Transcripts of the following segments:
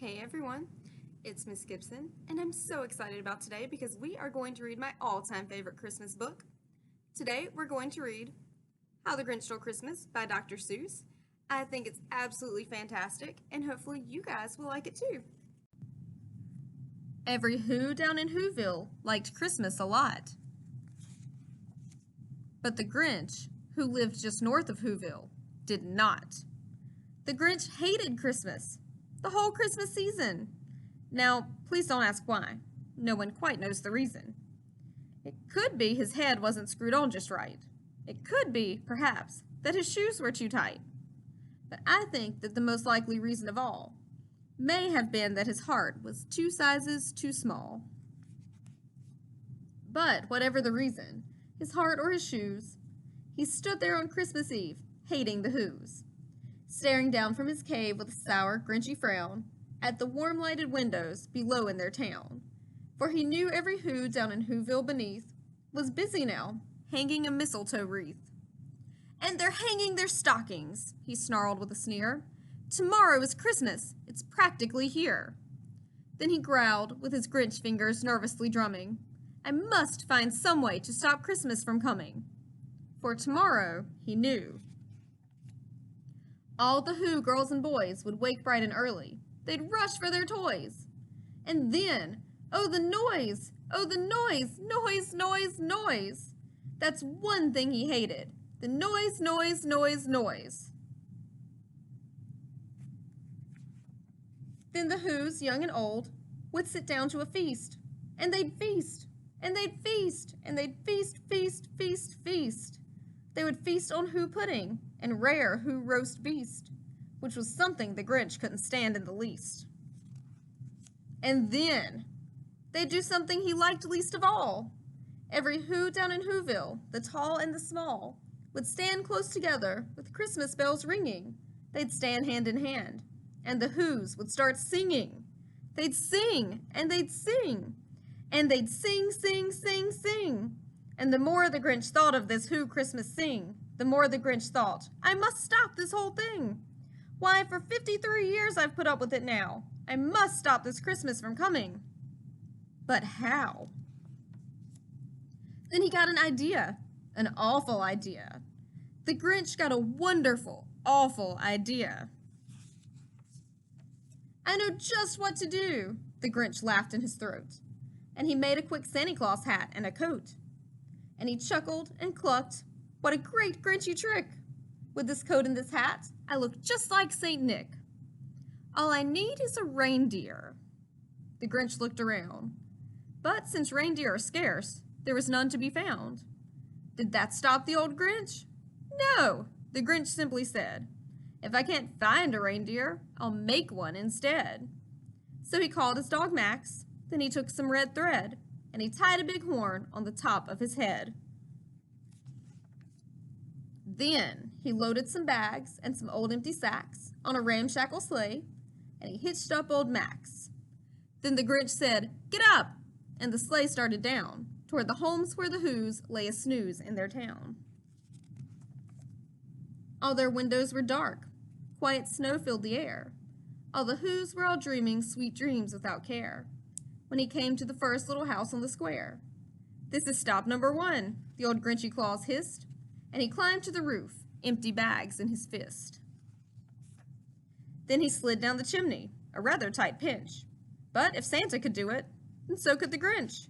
Hey everyone, it's Miss Gibson, and I'm so excited about today because we are going to read my all-time favorite Christmas book. Today we're going to read How the Grinch Stole Christmas by Dr. Seuss. I think it's absolutely fantastic, and hopefully you guys will like it too. Every Who down in Whoville liked Christmas a lot. But the Grinch, who lived just north of Whoville, did not. The Grinch hated Christmas, the whole Christmas season. Now, please don't ask why. No one quite knows the reason. It could be his head wasn't screwed on just right. It could be, perhaps, that his shoes were too tight. But I think that the most likely reason of all may have been that his heart was 2 sizes too small. But whatever the reason, his heart or his shoes, he stood there on Christmas Eve, hating the Whos, staring down from his cave with a sour, grinchy frown at the warm-lighted windows below in their town, for he knew every Who down in Whoville beneath was busy now, hanging a mistletoe wreath. "And they're hanging their stockings," he snarled with a sneer. "Tomorrow is Christmas, it's practically here." Then he growled, with his Grinch fingers nervously drumming, "I must find some way to stop Christmas from coming." For tomorrow, he knew. All the Who girls and boys would wake bright and early. They'd rush for their toys. And then, oh the noise! Oh the noise! Noise, noise, noise! That's one thing he hated. The noise, noise, noise, noise. Then the Whos, young and old, would sit down to a feast. And they'd feast. And they'd feast. And they'd feast, feast, feast, feast. They would feast on Who pudding and rare Who roast beast, which was something the Grinch couldn't stand in the least. And then they'd do something he liked least of all. Every Who down in Whoville, the tall and the small, would stand close together with Christmas bells ringing. They'd stand hand in hand, and the Whos would start singing. They'd sing, and they'd sing, and they'd sing, sing, sing, sing. And the more the Grinch thought of this Who Christmas sing, the more the Grinch thought, "I must stop this whole thing. Why, for 53 years I've put up with it now. I must stop this Christmas from coming." But how? Then he got an idea, an awful idea. The Grinch got a wonderful, awful idea. "I know just what to do," the Grinch laughed in his throat. And he made a quick Santa Claus hat and a coat. And he chuckled and clucked, "What a great Grinchy trick! With this coat and this hat, I look just like Saint Nick. All I need is a reindeer." The Grinch looked around. But since reindeer are scarce, there was none to be found. Did that stop the old Grinch? No, the Grinch simply said, "If I can't find a reindeer, I'll make one instead." So he called his dog Max, then he took some red thread, and he tied a big horn on the top of his head. Then he loaded some bags and some old empty sacks on a ramshackle sleigh, and he hitched up old Max. Then the Grinch said, "Get up!" and the sleigh started down toward the homes where the Whos lay a snooze in their town. All their windows were dark. Quiet snow filled the air. All the Whos were all dreaming sweet dreams without care. When he came to the first little house on the square. "This is stop number 1, the old Grinchy Claus hissed, and he climbed to the roof, empty bags in his fist. Then he slid down the chimney, a rather tight pinch. But if Santa could do it, then so could the Grinch.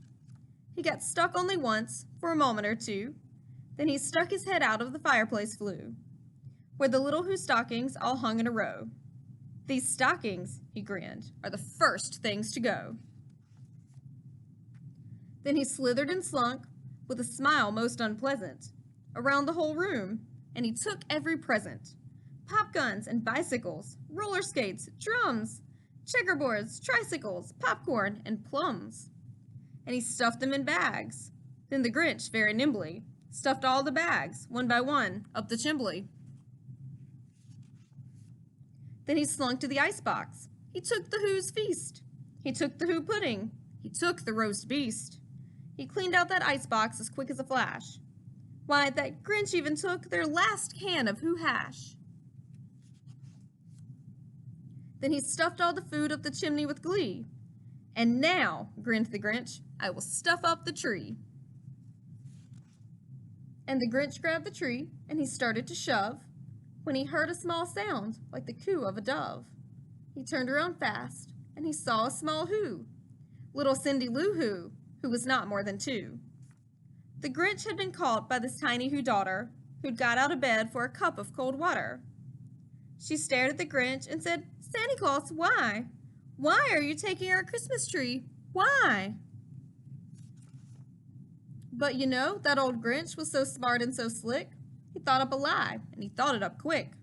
He got stuck only once, for a moment or two. Then he stuck his head out of the fireplace flue, where the little Who stockings all hung in a row. "These stockings," he grinned, "are the first things to go." Then he slithered and slunk, with a smile most unpleasant, around the whole room, and he took every present. Pop guns and bicycles, roller skates, drums, checkerboards, tricycles, popcorn, and plums. And he stuffed them in bags. Then the Grinch, very nimbly, stuffed all the bags, one by one, up the chimbley. Then he slunk to the icebox. He took the Who's feast. He took the Who pudding. He took the roast beast. He cleaned out that icebox as quick as a flash. Why, that Grinch even took their last can of Who hash. Then he stuffed all the food up the chimney with glee. "And now," grinned the Grinch, "I will stuff up the tree." And the Grinch grabbed the tree, and he started to shove, when he heard a small sound like the coo of a dove. He turned around fast, and he saw a small who, little Cindy Lou who was not more than 2. The Grinch had been caught by this tiny Who daughter, who'd got out of bed for a cup of cold water. She stared at the Grinch and said, "Santa Claus, why? Why are you taking our Christmas tree? Why?" But you know, that old Grinch was so smart and so slick, he thought up a lie, and he thought it up quick.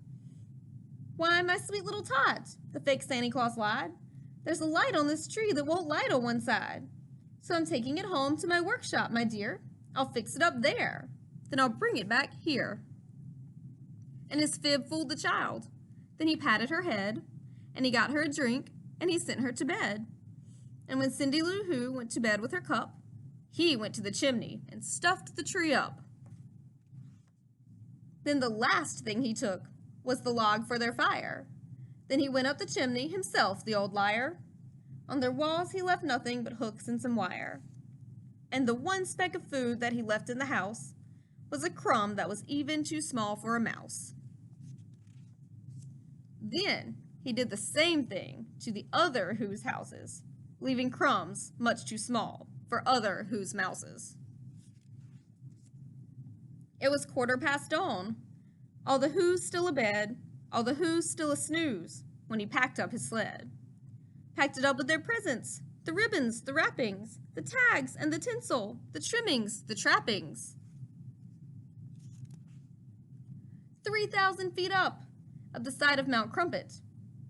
"Why, my sweet little tot," the fake Santa Claus lied, "there's a light on this tree that won't light on one side. So I'm taking it home to my workshop, my dear. I'll fix it up there. Then I'll bring it back here." And his fib fooled the child. Then he patted her head, and he got her a drink, and he sent her to bed. And when Cindy Lou Who went to bed with her cup, he went to the chimney and stuffed the tree up. Then the last thing he took was the log for their fire. Then he went up the chimney himself, the old liar. On their walls he left nothing but hooks and some wire. And the one speck of food that he left in the house was a crumb that was even too small for a mouse. Then he did the same thing to the other Who's houses, leaving crumbs much too small for other Who's mouses. It was 1/4 dawn, all the Who's still abed, all the Who's still a snooze, when he packed up his sled. Packed it up with their presents, the ribbons, the wrappings, the tags and the tinsel, the trimmings, the trappings. 3,000 feet up, at the side of Mount Crumpet,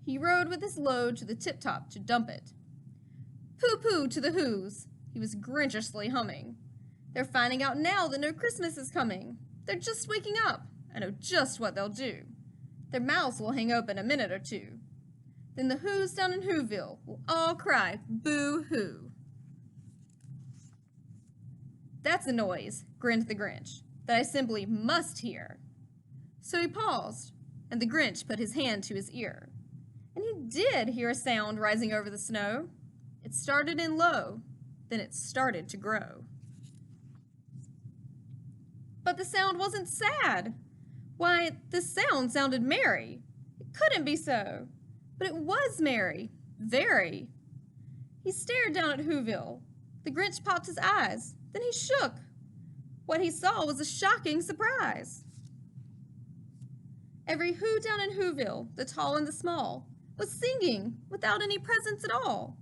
he rode with his load to the tip-top to dump it. Pooh-pooh to the Who's, he was grinchishly humming. They're finding out now that no Christmas is coming. They're just waking up. I know just what they'll do. Their mouths will hang open a minute or two. Then the Who's down in Whoville will all cry, boo-hoo. "That's a noise," grinned the Grinch, "that I simply must hear." So he paused, and the Grinch put his hand to his ear. And he did hear a sound rising over the snow. It started in low, then it started to grow. But the sound wasn't sad. Why, the sound sounded merry. It couldn't be so. But it was merry, very. He stared down at Whoville. The Grinch popped his eyes, then he shook. What he saw was a shocking surprise. Every Who down in Whoville, the tall and the small, was singing without any presents at all.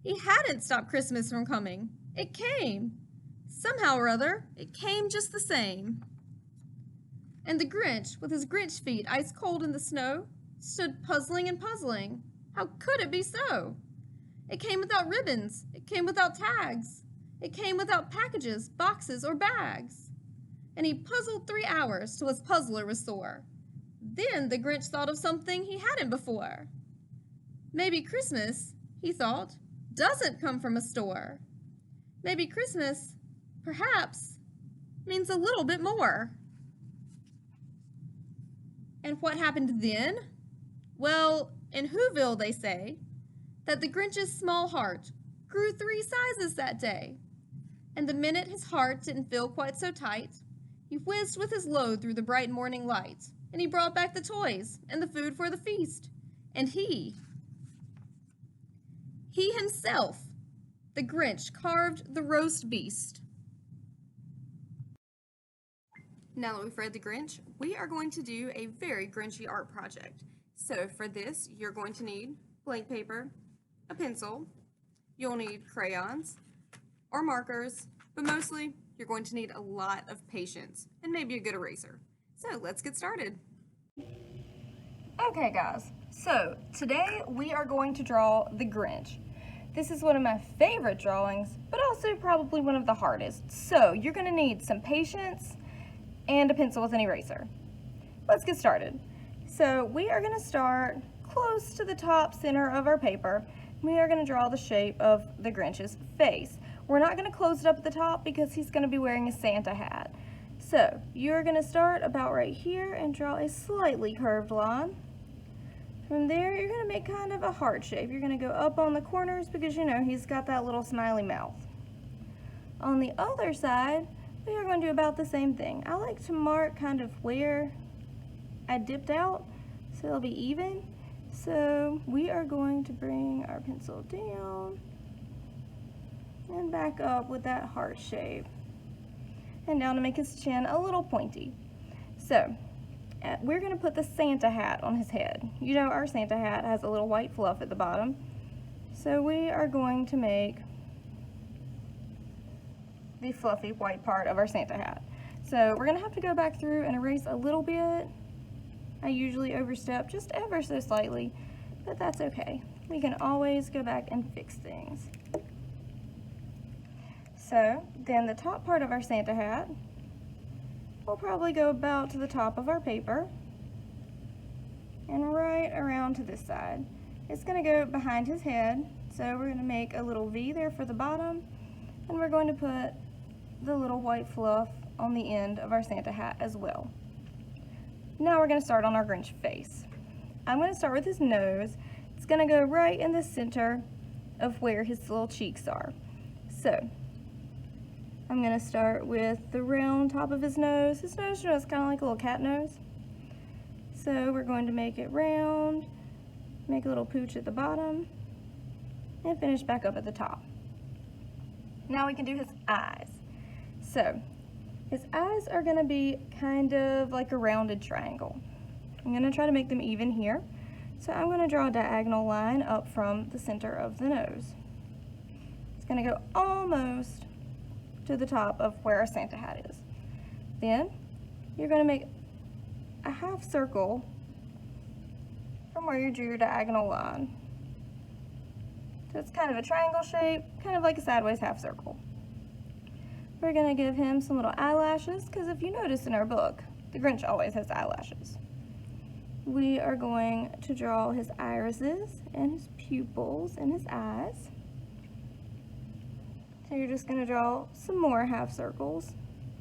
He hadn't stopped Christmas from coming. It came. Somehow or other, it came just the same. And the Grinch, with his Grinch feet ice cold in the snow, stood puzzling and puzzling. How could it be so? It came without ribbons. It came without tags. It came without packages, boxes, or bags. And he puzzled 3 hours till his puzzler was sore. Then the Grinch thought of something he hadn't before. Maybe Christmas, he thought, doesn't come from a store. Maybe Christmas, perhaps, means a little bit more. And what happened then? Well, in Whoville they say that the Grinch's small heart grew 3 sizes that day. And the minute his heart didn't feel quite so tight, he whizzed with his load through the bright morning light, and he brought back the toys and the food for the feast. And he himself, the Grinch, carved the roast beast. Now that we've read the Grinch, we are going to do a very Grinchy art project. So for this, you're going to need blank paper, a pencil, you'll need crayons or markers, but mostly you're going to need a lot of patience and maybe a good eraser. So let's get started. Okay guys, so today we are going to draw the Grinch. This is one of my favorite drawings, but also probably one of the hardest. So you're going to need some patience and a pencil with an eraser. Let's get started. So we are going to start close to the top center of our paper. We are going to draw the shape of the Grinch's face. We're not going to close it up at the top because he's going to be wearing a Santa hat. So you're going to start about right here and draw a slightly curved line. From there, you're gonna make kind of a heart shape. You're gonna go up on the corners because you know he's got that little smiley mouth. On the other side, we are going to do about the same thing. I like to mark kind of where I dipped out so it'll be even. So we are going to bring our pencil down and back up with that heart shape. And down to make his chin a little pointy. So we're going to put the Santa hat on his head. You know our Santa hat has a little white fluff at the bottom. So we are going to make the fluffy white part of our Santa hat. So we're going to have to go back through and erase a little bit. I usually overstep just ever so slightly, but that's okay. We can always go back and fix things. So then the top part of our Santa hat will probably go about to the top of our paper and right around to this side. It's going to go behind his head, so we're going to make a little V there for the bottom, and we're going to put the little white fluff on the end of our Santa hat as well. Now we're going to start on our Grinch face. I'm going to start with his nose. It's going to go right in the center of where his little cheeks are. So I'm going to start with the round top of his nose. His nose is kind of like a little cat nose. So we're going to make it round, make a little pooch at the bottom, and finish back up at the top. Now we can do his eyes. So his eyes are going to be kind of like a rounded triangle. I'm going to try to make them even here. So I'm going to draw a diagonal line up from the center of the nose. It's going to go almost to the top of where our Santa hat is. Then you're going to make a half circle from where you drew your diagonal line. So it's kind of a triangle shape, kind of like a sideways half circle. We're going to give him some little eyelashes, because if you notice in our book, the Grinch always has eyelashes. We are going to draw his irises and his pupils and his eyes. So you're just going to draw some more half circles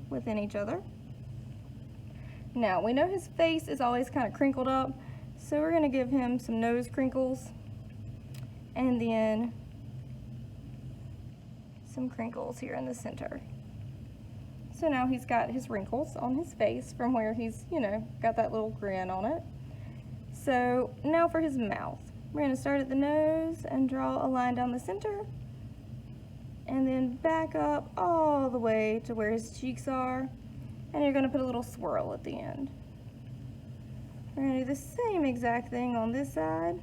within each other. Now we know his face is always kind of crinkled up, so we're going to give him some nose crinkles and then some crinkles here in the center. So now he's got his wrinkles on his face from where he's, you know, got that little grin on it. So now for his mouth. We're going to start at the nose and draw a line down the center, and then back up all the way to where his cheeks are, and you're going to put a little swirl at the end. We're going to do the same exact thing on this side.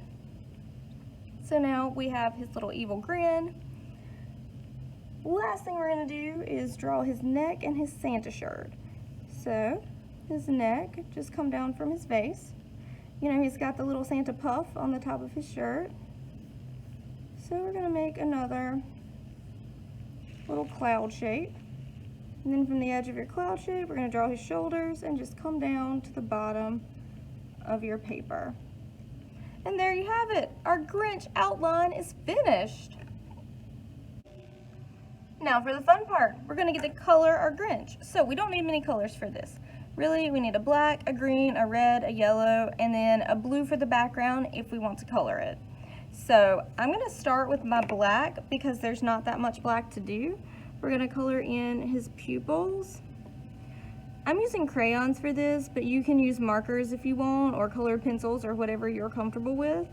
So now we have his little evil grin. Last thing we're going to do is draw his neck and his Santa shirt. So his neck just come down from his face. You know, he's got the little Santa puff on the top of his shirt. So we're going to make another little cloud shape. And then from the edge of your cloud shape, we're going to draw his shoulders and just come down to the bottom of your paper. And there you have it. Our Grinch outline is finished. Now for the fun part, we're going to get to color our Grinch. So we don't need many colors for this. Really, we need a black, a green, a red, a yellow, and then a blue for the background if we want to color it. So I'm going to start with my black because there's not that much black to do. We're going to color in his pupils. I'm using crayons for this, but you can use markers if you want, or colored pencils, or whatever you're comfortable with.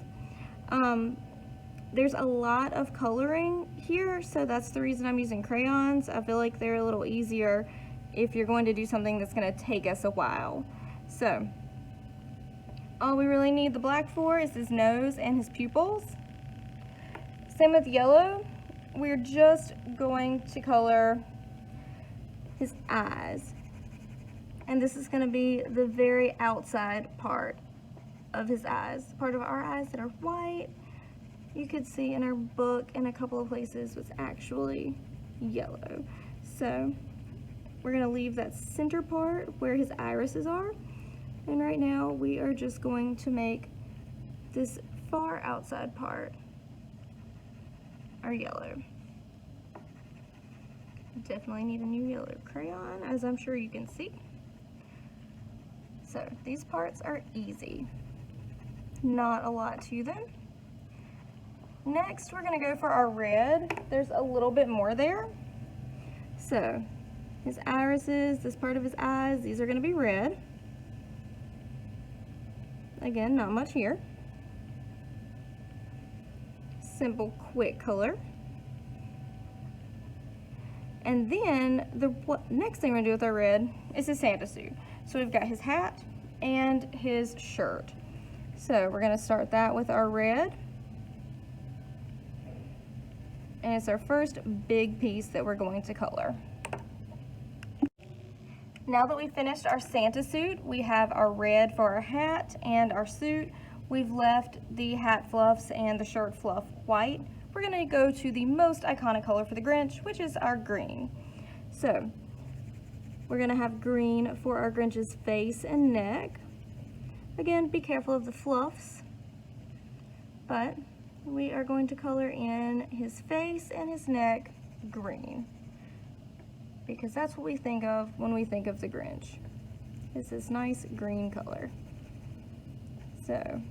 There's a lot of coloring here, so that's the reason I'm using crayons. I feel like they're a little easier if you're going to do something that's going to take us a while. So all we really need the black for is his nose and his pupils. Same with yellow. We're just going to color his eyes. And this is going to be the very outside part of his eyes. Part of our eyes that are white. You could see in our book in a couple of places was actually yellow. So we're going to leave that center part where his irises are. And right now we are just going to make this far outside part our yellow. Definitely need a new yellow crayon, as I'm sure you can see. So these parts are easy. not a lot to them. Next, we're going to go for our red. There's a little bit more there. So, his irises, this part of his eyes, these are going to be red. Again, not much here. Simple, quick color. And then the next thing we're going to do with our red is his Santa suit. So we've got his hat and his shirt. So we're going to start that with our red. And it's our first big piece that we're going to color. Now that we finished our Santa suit, we have our red for our hat and our suit. We've left the hat fluffs and the shirt fluff white. We're going to go to the most iconic color for the Grinch, which is our green. So we're going to have green for our Grinch's face and neck. Again, be careful of the fluffs, but we are going to color in his face and his neck green, because that's what we think of when we think of the Grinch. It's this nice green color. So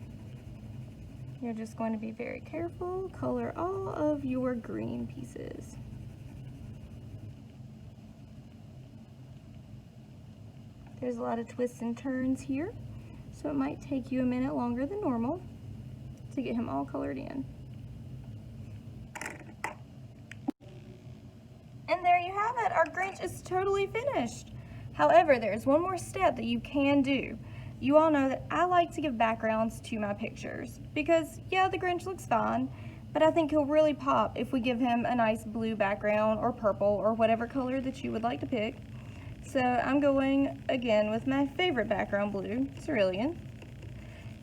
you're just going to be very careful, color all of your green pieces. There's a lot of twists and turns here, so it might take you a minute longer than normal to get him all colored in. And there you have it, our Grinch is totally finished. However, there's one more step that you can do. You all know that I like to give backgrounds to my pictures because, yeah, the Grinch looks fine, but I think he'll really pop if we give him a nice blue background or purple or whatever color that you would like to pick. So I'm going again with my favorite background blue, cerulean,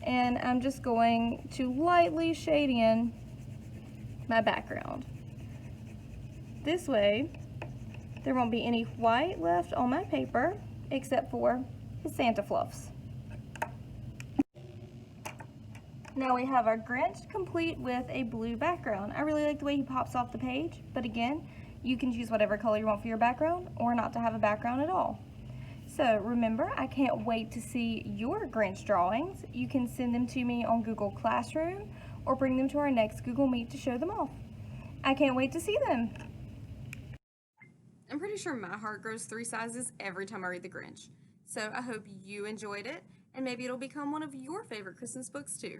and I'm just going to lightly shade in my background. This way, there won't be any white left on my paper except for his Santa fluffs. Now we have our Grinch complete with a blue background. I really like the way he pops off the page, but again, you can choose whatever color you want for your background or not to have a background at all. So remember, I can't wait to see your Grinch drawings. You can send them to me on Google Classroom or bring them to our next Google Meet to show them off. I can't wait to see them. I'm pretty sure my heart grows 3 sizes every time I read The Grinch. So I hope you enjoyed it, and maybe it'll become one of your favorite Christmas books too.